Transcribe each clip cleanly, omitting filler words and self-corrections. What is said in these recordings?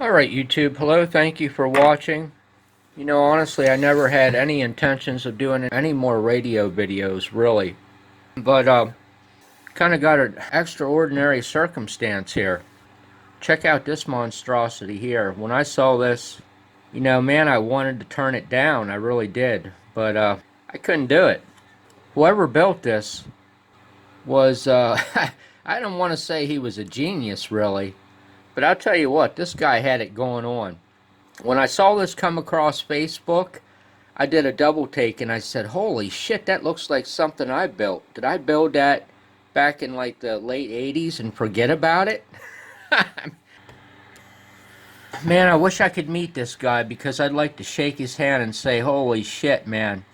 Alright YouTube, hello, thank you for watching. You know, honestly, I never had any intentions of doing any more radio videos, really. But, kind of got an extraordinary circumstance here. Check out this monstrosity here. When I saw this, you know, man, I wanted to turn it down. I really did. But, I couldn't do it. Whoever built this was, I don't want to say he was a genius, really. But I'll tell you what, this guy had it going on. When I saw this come across Facebook, I did a double take and I said, holy shit, that looks like something I built. Did I build that back in like the late 80s and forget about it? Man, I wish I could meet this guy because I'd like to shake his hand and say, holy shit, man.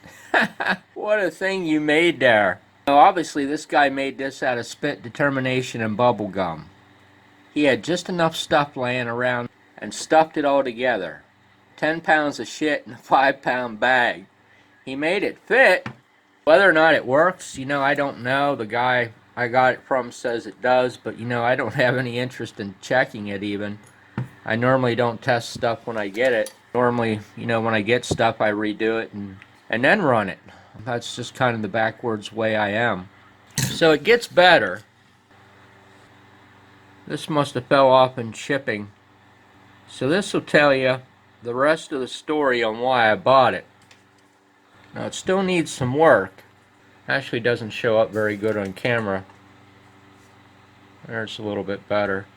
What a thing you made there. Now, obviously, this guy made this out of spit, determination, and bubble gum. He had just enough stuff laying around and stuffed it all together. 10 pounds of shit in a 5-pound bag. He made it fit. Whether or not it works, you know, I don't know. The guy I got it from says it does, but you know, I don't have any interest in checking it even. I normally don't test stuff when I get it. Normally, you know, when I get stuff, I redo it and then run it. That's just kind of the backwards way I am. So it gets better. This must have fell off in shipping. So this will tell you the rest of the story on why I bought it. Now it still needs some work. Actually doesn't show up very good on camera. There's a little bit better.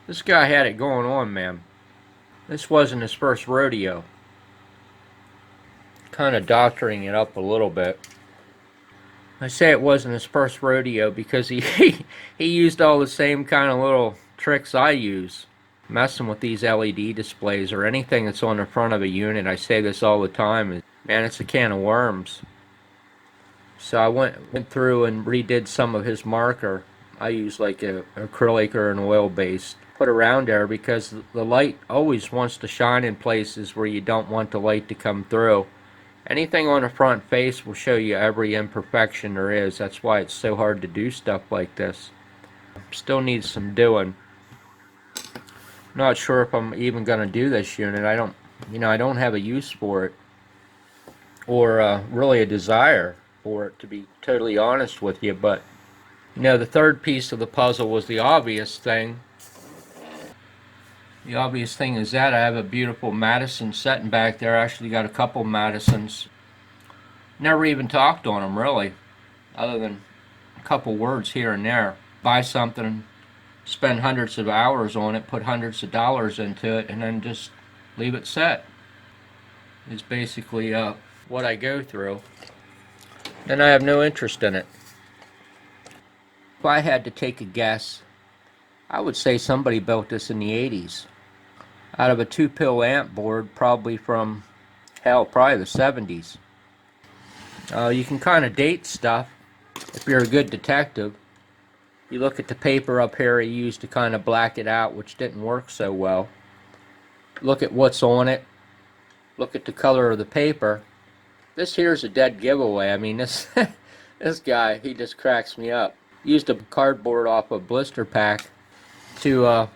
This guy had it going on, man. This wasn't his first rodeo. Kind of doctoring it up a little bit. I say it wasn't his first rodeo because he used all the same kind of little tricks I use. Messing with these LED displays or anything that's on the front of a unit, I say this all the time, man, it's a can of worms. So I went through and redid some of his marker. I use like a acrylic or an oil base put around there because the light always wants to shine in places where you don't want the light to come through. Anything on the front face will show you every imperfection there is. That's why it's so hard to do stuff like this. Still needs some doing. Not sure if I'm even going to do this unit. I don't have a use for it or really a desire for it, to be totally honest with you. But you know, the third piece of the puzzle was the obvious thing. The obvious thing is that I have a beautiful Madison sitting back there. I actually got a couple Madisons. Never even talked on them really, other than a couple words here and there. Buy something, spend hundreds of hours on it, put hundreds of dollars into it, and then just leave it set. Is basically what I go through. Then I have no interest in it. If I had to take a guess, I would say somebody built this in the 80s. Out of a 2-pill amp board, probably from, hell, probably the 70s. You can kind of date stuff if you're a good detective. You look at the paper up here he used to kind of black it out, which didn't work so well. Look at what's on it. Look at the color of the paper. This here's a dead giveaway. I mean, this this guy, he just cracks me up. Used a cardboard off a blister pack to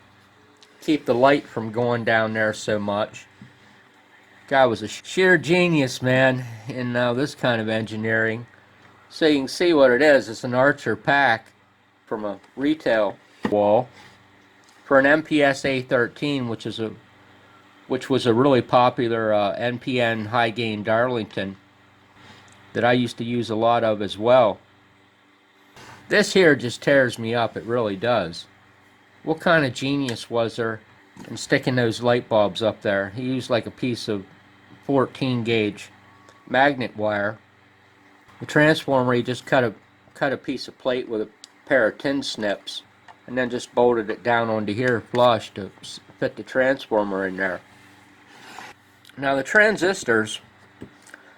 keep the light from going down there so much. Guy was a sheer genius, man, in this kind of engineering. So you can see what it is. It's an Archer pack from a retail wall for an MPS A13, which was a really popular NPN high gain Darlington that I used to use a lot of as well. This here just tears me up, it really does. What kind of genius was there in sticking those light bulbs up there? He used like a piece of 14 gauge magnet wire. The transformer, he just cut a piece of plate with a pair of tin snips and then just bolted it down onto here flush to fit the transformer in there. Now the transistors,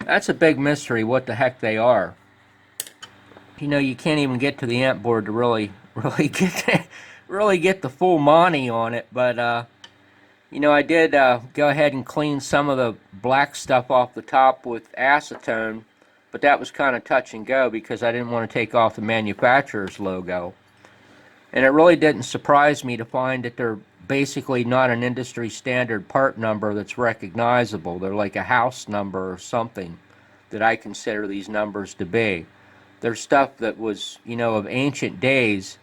that's a big mystery what the heck they are. You know, you can't even get to the amp board to really get the full money on it, but you know, I did go ahead and clean some of the black stuff off the top with acetone, but that was kind of touch and go because I didn't want to take off the manufacturer's logo. And it really didn't surprise me to find that they're basically not an industry standard part number that's recognizable. They're like a house number or something that I consider these numbers to be. They're stuff that was, of ancient days.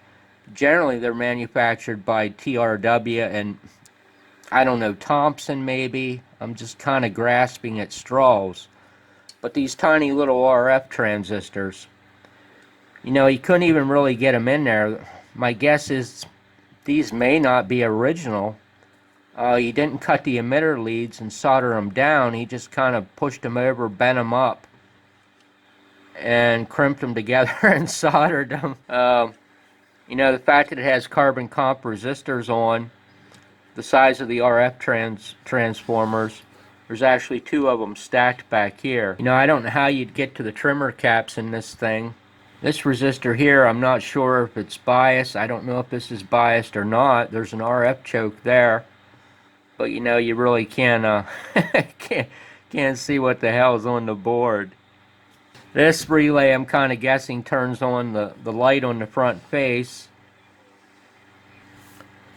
Generally, they're manufactured by TRW and, I don't know, Thompson maybe. I'm just kind of grasping at straws. But these tiny little RF transistors, you couldn't even really get them in there. My guess is these may not be original. He didn't cut the emitter leads and solder them down. He just kind of pushed them over, bent them up, and crimped them together and soldered them. The fact that it has carbon comp resistors on the size of the RF transformers. There's actually two of them stacked back here. I don't know how you'd get to the trimmer caps in this thing. This resistor here, I'm not sure if it's biased. I don't know if this is biased or not. There's an RF choke there. But you really can't see what the hell's on the board. This relay, I'm kind of guessing, turns on the light on the front face.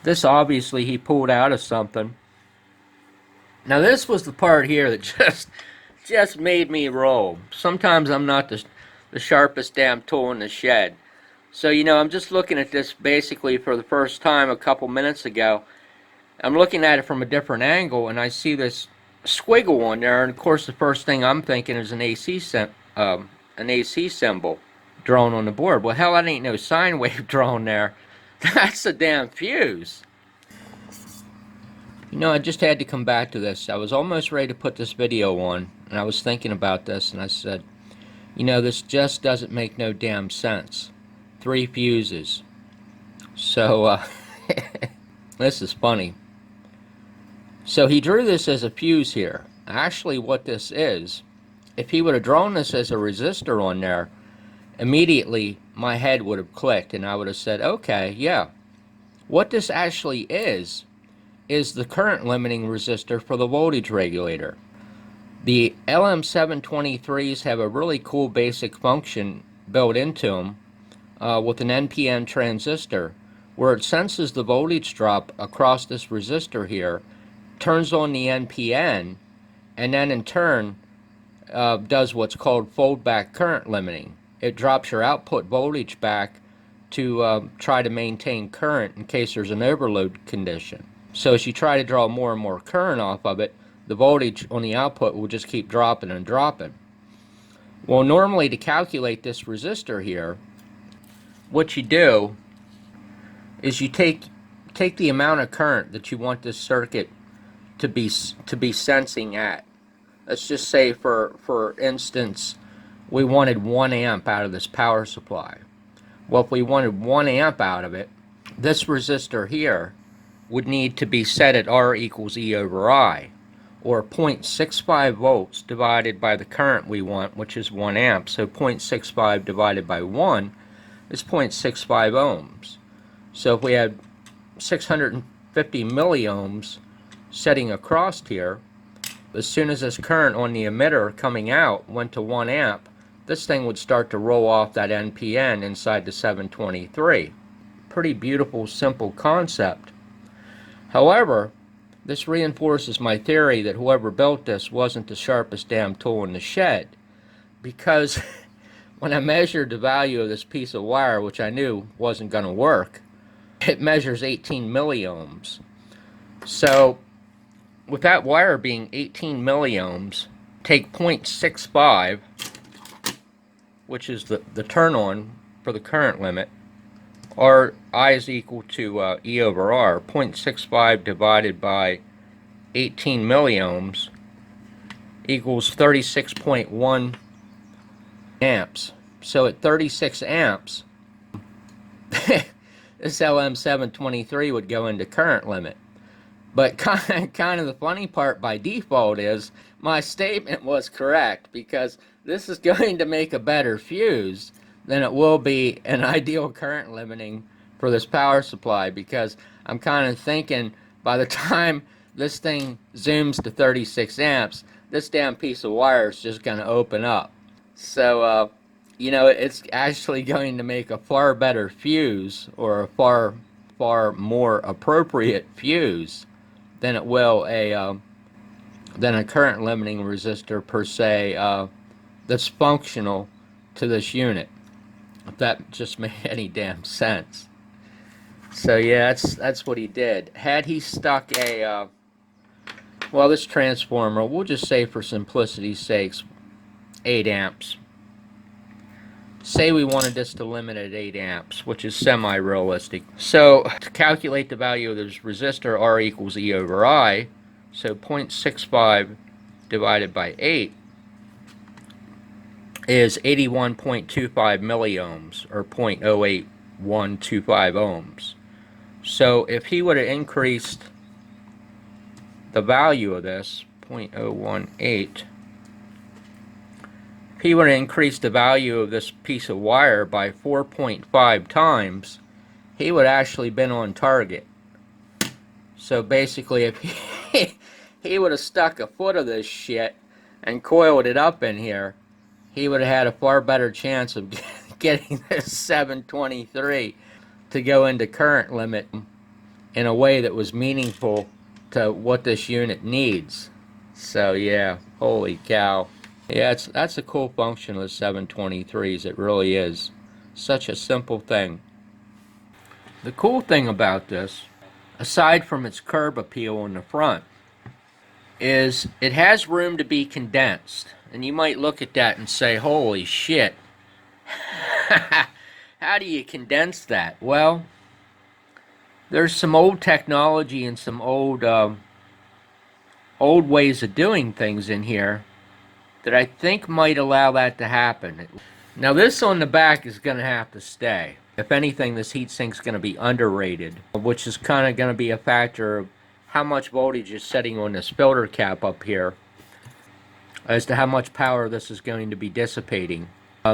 This obviously he pulled out of something. Now this was the part here that just made me roll. Sometimes I'm not the sharpest damn tool in the shed. So I'm just looking at this basically for the first time a couple minutes ago. I'm looking at it from a different angle, and I see this squiggle on there, and of course the first thing I'm thinking is an AC symbol drawn on the board. Well, hell, that ain't no sine wave drawn there. That's a damn fuse. I just had to come back to this. I was almost ready to put this video on, and I was thinking about this, and I said, this just doesn't make no damn sense. 3 fuses. So, this is funny. So he drew this as a fuse here. Actually, what this is, if he would have drawn this as a resistor on there, immediately my head would have clicked and I would have said, okay, yeah. What this actually is the current limiting resistor for the voltage regulator. The LM723s have a really cool basic function built into them with an NPN transistor where it senses the voltage drop across this resistor here, turns on the NPN, and then in turn does what's called fold-back current limiting. It drops your output voltage back to try to maintain current in case there's an overload condition. So as you try to draw more and more current off of it, the voltage on the output will just keep dropping and dropping. Well, normally to calculate this resistor here, what you do is you take the amount of current that you want this circuit to be sensing at. Let's just say for instance we wanted 1 amp out of this power supply. Well, if we wanted 1 amp out of it, this resistor here would need to be set at R equals E over I, or 0.65 volts divided by the current we want, which is 1 amp. So 0.65 divided by 1 is 0.65 ohms. So if we had 650 milliohms setting across here, as soon as this current on the emitter coming out went to 1 amp, this thing would start to roll off that NPN inside the 723. Pretty beautiful, simple concept. However, this reinforces my theory that whoever built this wasn't the sharpest damn tool in the shed, because when I measured the value of this piece of wire, which I knew wasn't going to work, it measures 18 milliohms. So with that wire being 18 milliohms, take 0.65, which is the turn on for the current limit, or I is equal to E over R. 0.65 divided by 18 milliohms equals 36.1 amps. So at 36 amps, this LM723 would go into current limit. But kind of the funny part by default is my statement was correct, because this is going to make a better fuse than it will be an ideal current limiting for this power supply, because I'm kind of thinking by the time this thing zooms to 36 amps, this damn piece of wire is just going to open up. So, it's actually going to make a far better fuse, or a far far more appropriate fuse than it will a current limiting resistor per se that's functional to this unit, if that just made any damn sense. So yeah, that's what he did. Had he stuck a well, this transformer, we'll just say for simplicity's sakes 8 amps. Say we wanted this to limit at 8 amps, which is semi-realistic. So to calculate the value of this resistor, R equals E over I, so 0.65 divided by 8 is 81.25 milliohms, or 0.08125 ohms. So if he would have increased the value of this, 0.018, if he would have increased the value of this piece of wire by 4.5 times, he would actually been on target. So basically, if he would have stuck a foot of this shit and coiled it up in here, he would have had a far better chance of getting this 723 to go into current limit in a way that was meaningful to what this unit needs. So yeah, holy cow. Yeah, that's a cool function of the 723s. It really is. Such a simple thing. The cool thing about this, aside from its curb appeal in the front, is it has room to be condensed. And you might look at that and say, holy shit. How do you condense that? Well, there's some old technology and some old ways of doing things in here that I think might allow that to happen. Now this on the back is going to have to stay. If anything, this heatsink's going to be underrated, which is kind of going to be a factor of how much voltage is setting on this filter cap up here as to how much power this is going to be dissipating.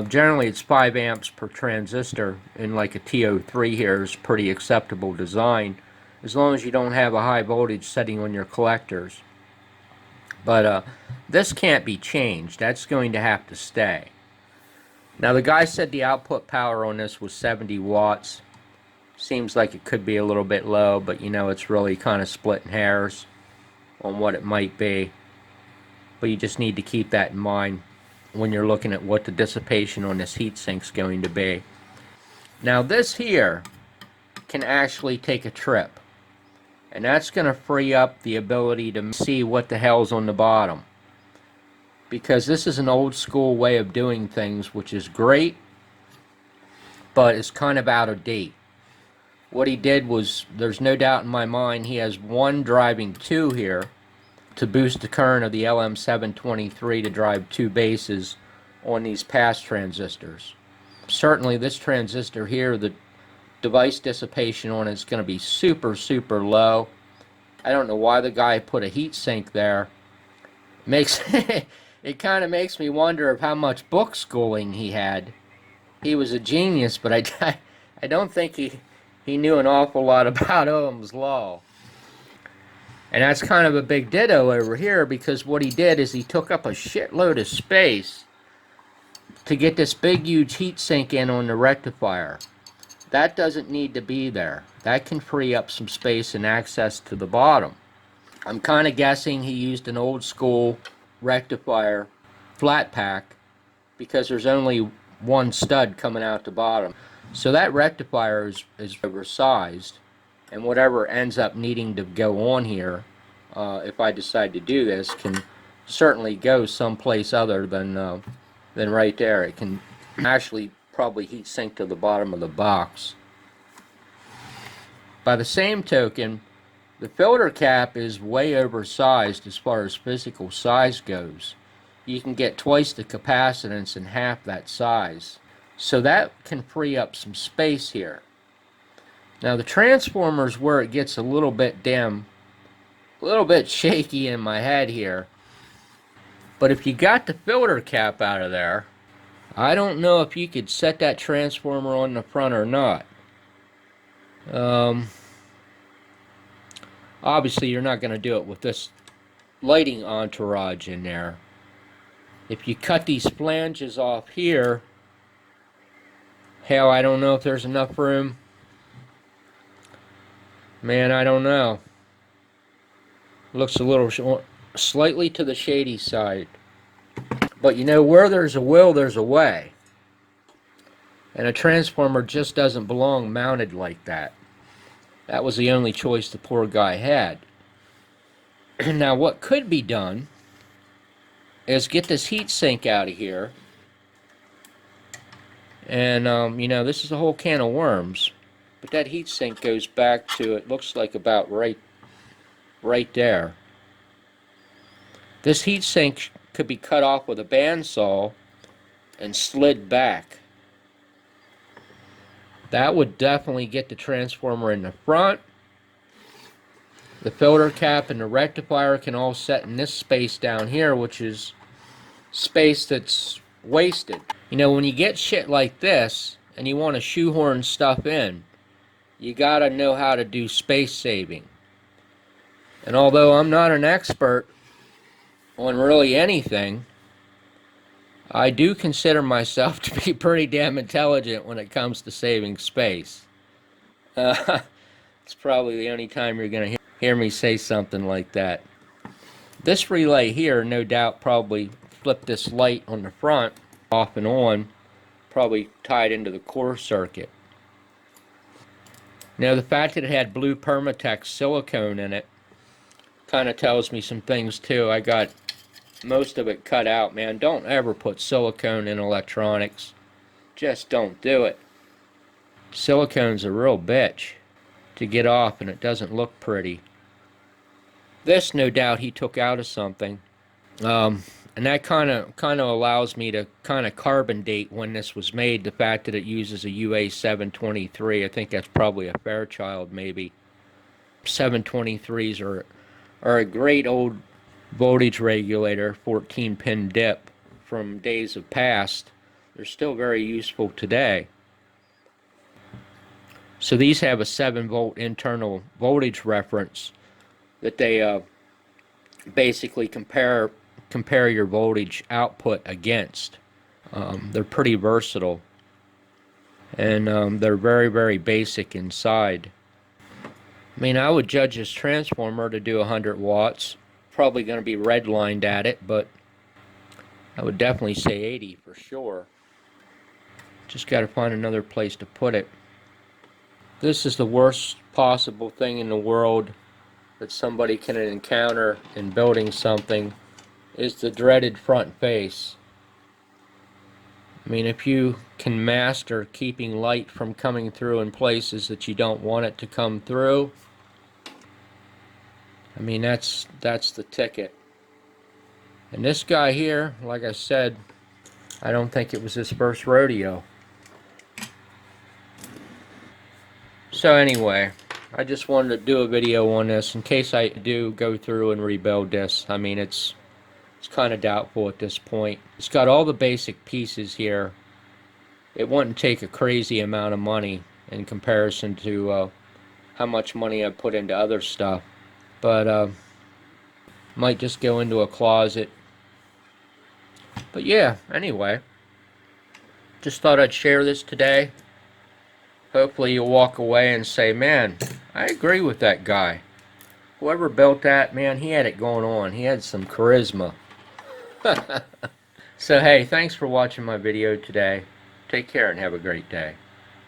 Generally it's 5 amps per transistor, and like a TO3 here is pretty acceptable design, as long as you don't have a high voltage setting on your collectors. But this can't be changed. That's going to have to stay. Now the guy said the output power on this was 70 watts. Seems like it could be a little bit low, but you know, it's really kind of splitting hairs on what it might be. But you just need to keep that in mind when you're looking at what the dissipation on this heatsink's going to be. Now this here can actually take a trip, and that's going to free up the ability to see what the hell's on the bottom, because this is an old school way of doing things, which is great, but it's kind of out of date. What he did was, there's no doubt in my mind, he has one driving 2 here to boost the current of the LM723 to drive 2 bases on these pass transistors. Certainly this transistor here, the device dissipation on it is going to be super low. I don't know why the guy put a heat sink there. It kind of makes me wonder of how much book schooling he had. He was a genius, but I don't think he knew an awful lot about Ohm's law. And that's kind of a big ditto over here, because what he did is he took up a shitload of space to get this big huge heat sink in on the rectifier. That doesn't need to be there. That can free up some space and access to the bottom. I'm kind of guessing he used an old school rectifier flat pack, because there's only one stud coming out the bottom. So that rectifier is oversized, and whatever ends up needing to go on here, if I decide to do this, can certainly go someplace other than right there. It can actually probably heat sink to the bottom of the box. By the same token, the filter cap is way oversized as far as physical size goes. You can get twice the capacitance in half that size. So that can free up some space here. Now the transformer's where it gets a little bit shaky in my head here. But if you got the filter cap out of there, I don't know if you could set that transformer on the front or not. Obviously you're not going to do it with this lighting entourage in there. If you cut these flanges off here, hell, I don't know if there's enough room Man, I don't know. Looks a little slightly to the shady side. But you know, where there's a will, there's a way. And a transformer just doesn't belong mounted like that. That was the only choice the poor guy had. Now, what could be done is get this heat sink out of here. And, you know, this is a whole can of worms. But that heat sink goes back to, it looks like about right there. This heat sink could be cut off with a bandsaw and slid back. That would definitely get the transformer in the front. The filter cap and the rectifier can all set in this space down here, which is space that's wasted. You know, when you get shit like this and you want to shoehorn stuff in, you gotta know how to do space saving. And although I'm not an expert on really anything, I do consider myself to be pretty damn intelligent when it comes to saving space. It's probably the only time you're going to hear me say something like that. This relay here, no doubt, probably flipped this light on the front off and on, probably tied into the core circuit. Now, the fact that it had blue Permatex silicone in it kind of tells me some things too. I got most of it cut out, man. Don't ever put silicone in electronics. Just don't do it. Silicone's a real bitch to get off, and it doesn't look pretty. This, no doubt, he took out of something. And that kind of allows me to kind of carbon date when this was made. The fact that it uses a UA 723, I think that's probably a Fairchild, maybe. 723s are a great old voltage regulator, 14-pin dip from days of past. They're still very useful today. So these have a 7-volt internal voltage reference that they basically compare your voltage output against. They're pretty versatile, and they're very, very basic inside. I mean, I would judge this transformer to do 100 watts. Probably going to be redlined at it, but I would definitely say 80 for sure. Just got to find another place to put it. This is the worst possible thing in the world that somebody can encounter in building something, is the dreaded front face. I mean, if you can master keeping light from coming through in places that you don't want it to come through, I mean, that's the ticket. And this guy here, like I said, I don't think it was his first rodeo. So anyway, I just wanted to do a video on this in case I do go through and rebuild this. I mean, it's kind of doubtful at this point. It's got all the basic pieces here. It wouldn't take a crazy amount of money in comparison to how much money I put into other stuff. But might just go into a closet. But yeah, anyway, just thought I'd share this today. Hopefully you'll walk away and say, man, I agree with that guy. Whoever built that, man, he had it going on. He had some charisma. So hey, thanks for watching my video today. Take care and have a great day.